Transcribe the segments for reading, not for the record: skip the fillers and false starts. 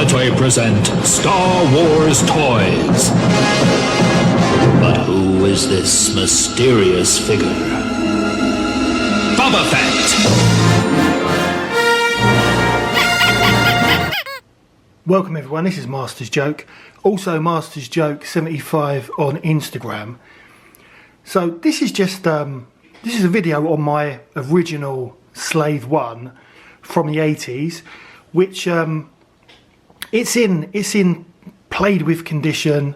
Toy present Star Wars toys. But who is this mysterious figure? Boba Fett! Welcome everyone, this is Master's Joke, also Master's Joke 75 on Instagram. So this is just this is a video on my original Slave 1 from the 80s, which it's in played with condition,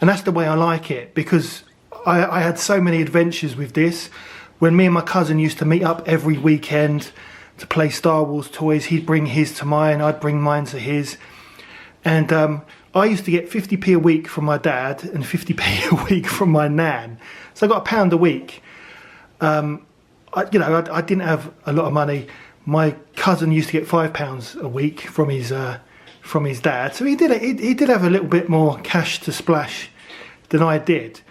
and that's the way I like it, because I had so many adventures with this. When me and my cousin used to meet up every weekend to play Star Wars toys, he'd bring his to mine, I'd bring mine to his. And I used to get 50p a week from my dad and 50p a week from my nan. So I got £1 a week. I didn't have a lot of money. My cousin used to get £5 a week from his dad. So he did have a little bit more cash to splash than I did.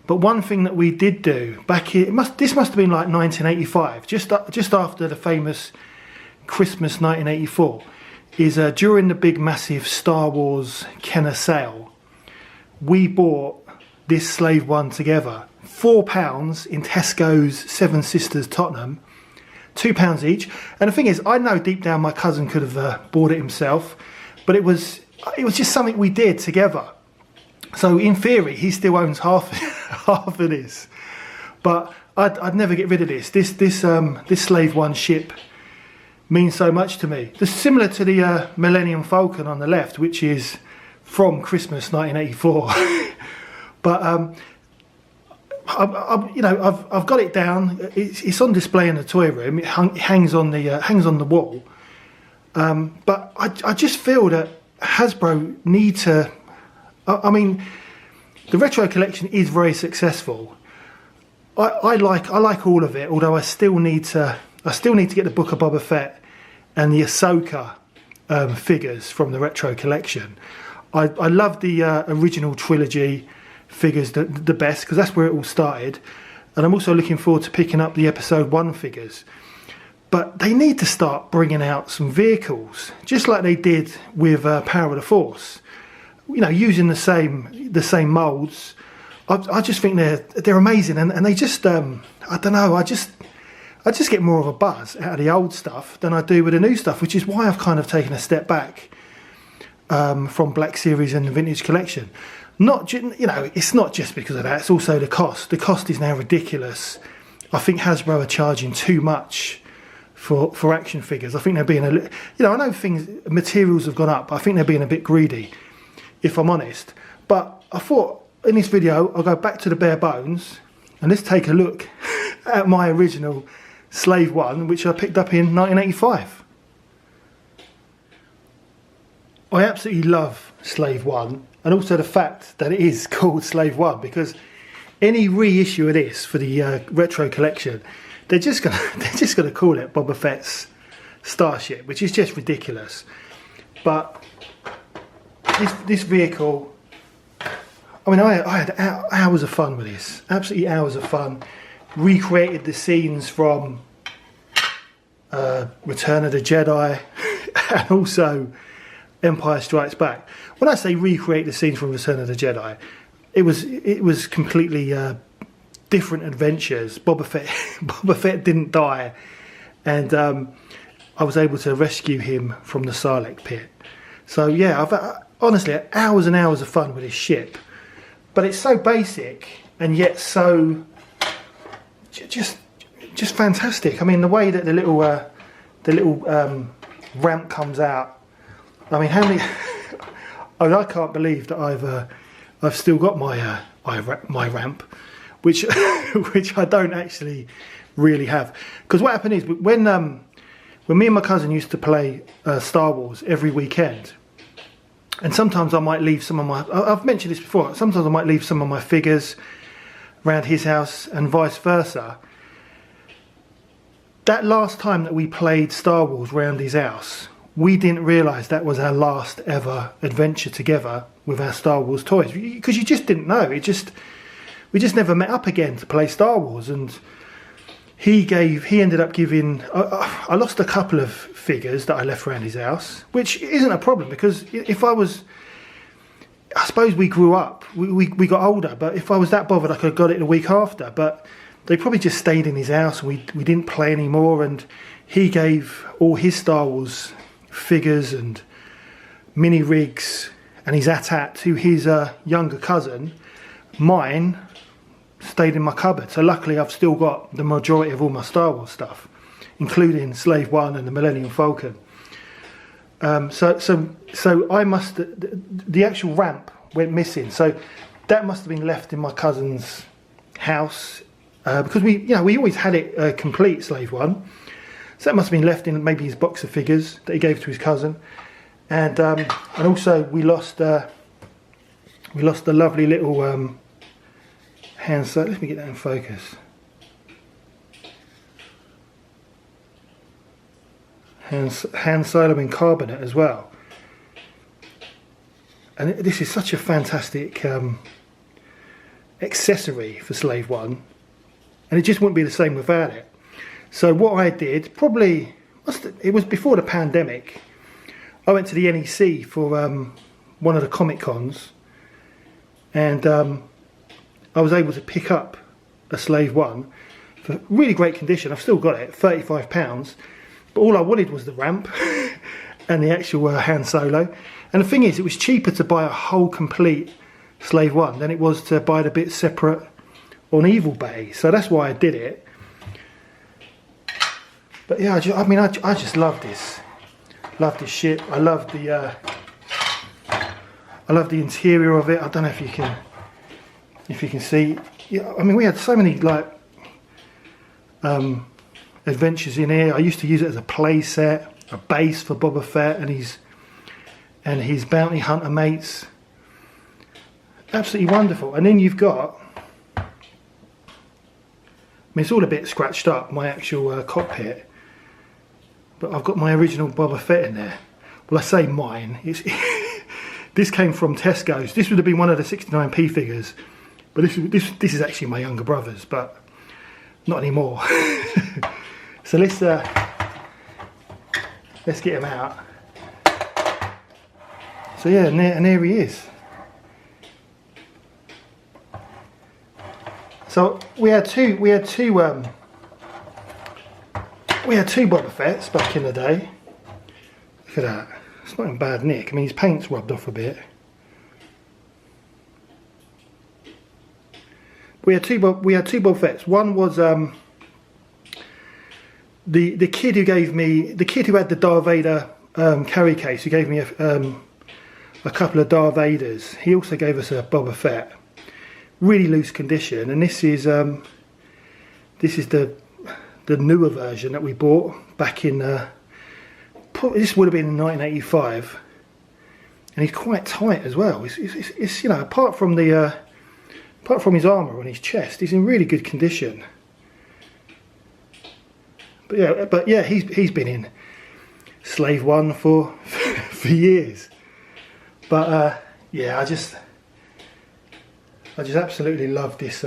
But one thing that we did do back here, this must have been like 1985, just after the famous Christmas 1984. Is during the big massive Star Wars KENNER sale, we bought this Slave 1 together. £4 in Tesco's Seven Sisters Tottenham, £2 each. And the thing is, I know deep down my cousin could have bought it himself, but it was just something we did together. So in theory, he still owns half of this. But I'd never get rid of this. This Slave 1 ship means so much to me. It's similar to the Millennium Falcon on the left, which is from Christmas 1984. But I've got it down. It's on display in the toy room. It hangs on the wall. But I just feel that Hasbro need to. I mean, the retro collection is very successful. I like all of it, although I still need to get the Book of Boba Fett and the Ahsoka figures from the retro collection. I love the original trilogy figures the best, because that's where it all started. And I'm also looking forward to picking up the Episode 1 figures. But they need to start bringing out some vehicles, just like they did with Power of the Force. You know, using the same moulds. I just think they're amazing, and they just I don't know. I just get more of a buzz out of the old stuff than I do with the new stuff, which is why I've kind of taken a step back from Black Series and the Vintage Collection. It's not just because of that. It's also the cost. The cost is now ridiculous. I think Hasbro are charging too much for action figures. I think they're being I know materials have gone up. But I think they're being a bit greedy, if I'm honest. But I thought in this video I'll go back to the bare bones and let's take a look at my original Slave 1, which I picked up in 1985. I absolutely love Slave 1, and also the fact that it is called Slave 1, because any reissue of this for the retro collection, they're just gonna call it Boba Fett's Starship, which is just ridiculous. But this vehicle, I mean, I had hours of fun with this, absolutely hours of fun. Recreated the scenes from Return of the Jedi and also Empire Strikes Back. When I say recreate the scenes from Return of the Jedi, it was completely different adventures. Boba Fett didn't die, and I was able to rescue him from the Sarlacc pit. So yeah, I've honestly had hours and hours of fun with this ship. But it's so basic and yet so just fantastic. I mean, the way that the little ramp comes out. I mean, how many? I can't believe that I've still got my ramp, which I don't actually really have. Because what happened is when me and my cousin used to play Star Wars every weekend. And sometimes I might leave some of my, I've mentioned this before, sometimes I might leave some of my figures around his house and vice versa. That last time that we played Star Wars round his house, we didn't realise that was our last ever adventure together with our Star Wars toys. Because you just didn't know. We just never met up again to play Star Wars. And he ended up giving, I lost a couple of figures that I left around his house, which isn't a problem, because if I suppose we grew up, we got older, but if I was that bothered, I could have got it the week after, but they probably just stayed in his house, and we didn't play anymore, and he gave all his Star Wars figures and mini rigs and his AT-AT to his younger cousin. Mine stayed in my cupboard, so luckily I've still got the majority of all my Star Wars stuff, including Slave One and the Millennium Falcon. So I must, the actual ramp went missing, so that must have been left in my cousin's house, because we always had it complete, Slave One, so that must have been left in maybe his box of figures that he gave to his cousin, and also we lost the lovely little hand solo. Let me get that in focus. Hand solo in carbonate as well, and this is such a fantastic accessory for Slave One, and it just wouldn't be the same without it. So what I did, it was before the pandemic, I went to the NEC for one of the Comic Cons, and I was able to pick up a Slave One for really great condition. I've still got it, £35. But all I wanted was the ramp and the actual hand solo. And the thing is, it was cheaper to buy a whole complete Slave One than it was to buy the bits separate on Evil Bay. So that's why I did it. But yeah, I just love this. Love this ship. I love the interior of it. I don't know if you can see. Yeah, I mean, we had so many like adventures in here. I used to use it as a play set, a base for Boba Fett and his bounty hunter mates. Absolutely wonderful. And then you've got, I mean, it's all a bit scratched up, my actual cockpit, but I've got my original Boba Fett in there. Well, I say mine. This came from Tesco's. This would have been one of the 69p figures, but this is actually my younger brother's, but not anymore. So let's get him out. So yeah, and there he is. So we had two Boba Fetts back in the day. Look at that. It's not in bad nick. I mean, his paint's rubbed off a bit. We had two Boba Fetts. One was the kid who had the Darth Vader carry case, who gave me a couple of Darth Vaders. He also gave us a Boba Fett, really loose condition, and this is the newer version that we bought back in. This would have been in 1985, and he's quite tight as well. It's you know, apart from his armour on his chest, he's in really good condition. But yeah, he's been in Slave One for years. But yeah, I just absolutely love this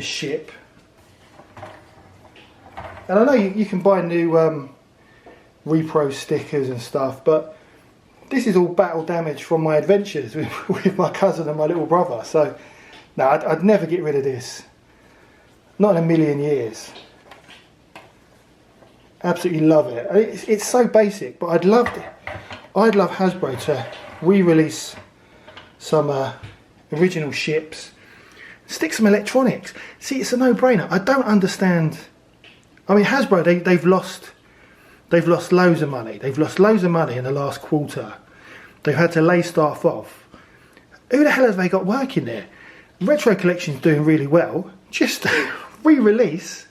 ship. And I know you can buy new repro stickers and stuff, but this is all battle damage from my adventures with my cousin and my little brother. So no, I'd never get rid of this. Not in a million years. Absolutely love it. It's so basic, but I'd love Hasbro to re-release some original ships, stick some electronics. See, it's a no-brainer. I don't understand. I mean, Hasbro, they've lost loads of money. They've lost loads of money in the last quarter. They've had to lay staff off. Who the hell have they got working there? Retro Collection's doing really well. Just re-release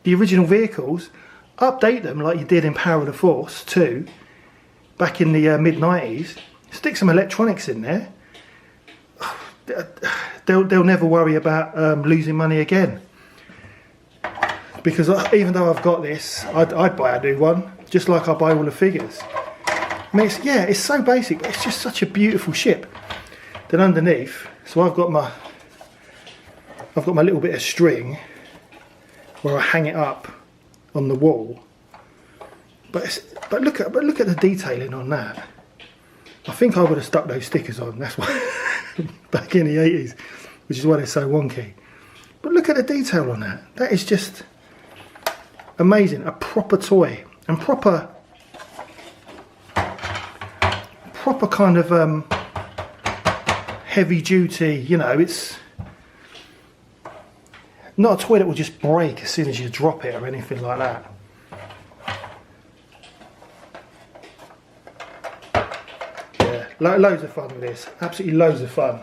the original vehicles, update them like you did in Power of the Force 2 back in the mid-90s. Stick some electronics in there. They'll never worry about losing money again. Because even though I've got this, I'd buy a new one, just like I buy all the figures. I mean, it's so basic, but it's just such a beautiful ship. Then underneath, so I've got my little bit of string, where I hang it up on the wall. But look at the detailing on that. I think I would have stuck those stickers on. That's why back in the 80s, which is why they're so wonky. But look at the detail on that. That is just amazing. A proper toy and proper kind of heavy duty. You know, it's not a toy that will just break as soon as you drop it or anything like that. Yeah, loads of fun with this. Absolutely loads of fun.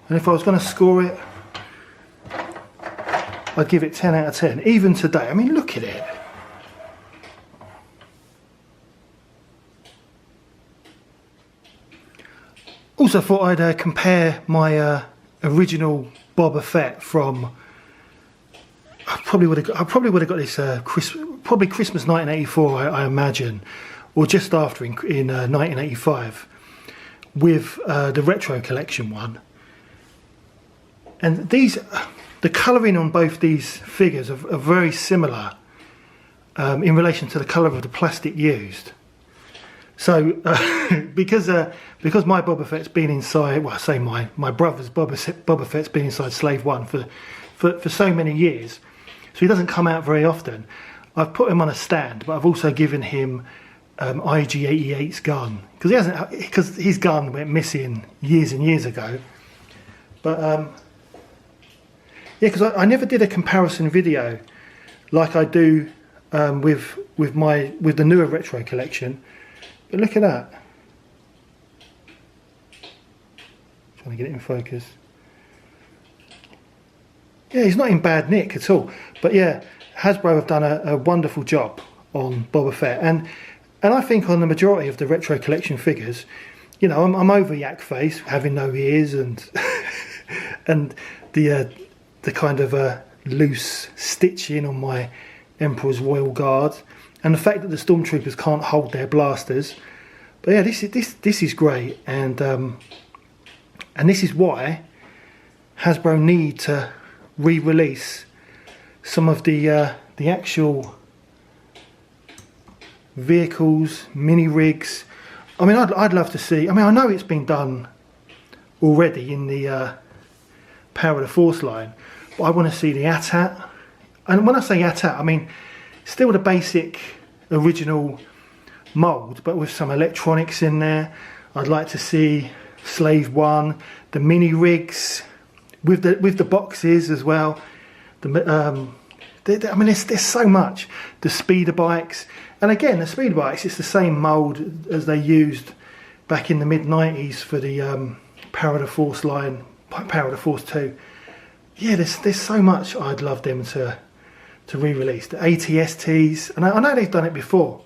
And if I was going to score it, I'd give it 10 out of 10. Even today, I mean, look at it. Also thought I'd compare my original Boba Fett from. I probably would have got this probably Christmas 1984, I imagine, or just after in 1985, with the retro collection one. And the colouring on both these figures are very similar in relation to the colour of the plastic used. So because my Boba Fett's been inside, well, I say my brother's Boba Fett's been inside Slave 1 for so many years, so he doesn't come out very often. I've put him on a stand, but I've also given him IG-88's gun because his gun went missing years and years ago. But yeah, because I never did a comparison video like I do with the newer retro collection. But look at that. Trying to get it in focus. Yeah, he's not in bad nick at all. But yeah, Hasbro have done a wonderful job on Boba Fett, and I think on the majority of the retro collection figures, you know, I'm over yak face, having no ears, and and the kind of loose stitching on my Emperor's Royal Guard, and the fact that the stormtroopers can't hold their blasters. But yeah, this is great, and this is why Hasbro need to re-release some of the actual vehicles, mini rigs. I mean, I'd love to see. I mean, I know it's been done already in the Power of the Force line, but I want to see the AT-AT. And when I say AT-AT, I mean still the basic original mould, but with some electronics in there. I'd like to see Slave 1, the mini rigs with the boxes as well. I mean, there's so much. The speeder bikes, and again, the speeder bikes, it's the same mould as they used back in the mid-90s for the Power of the Force line, Power of the Force 2. Yeah, there's so much I'd love them to re-release. The ATSTs, and I know they've done it before,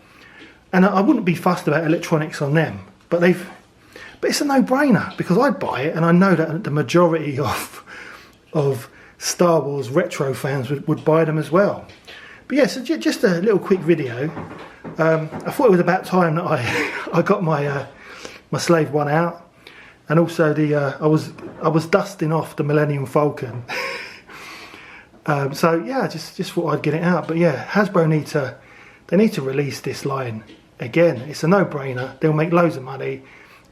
and I wouldn't be fussed about electronics on them, but it's a no-brainer, because I'd buy it, and I know that the majority of Star Wars retro fans would buy them as well. But yeah, so just a little quick video. I thought it was about time that I got my Slave 1 out, and also I was dusting off the Millennium Falcon. So yeah, just thought I'd get it out. But yeah, Hasbro need to release this line again. It's a no-brainer. They'll make loads of money,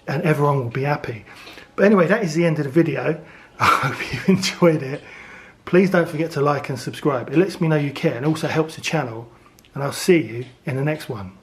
and everyone will be happy. But anyway, that is the end of the video. I hope you enjoyed it. Please don't forget to like and subscribe. It lets me know you care and also helps the channel. And I'll see you in the next one.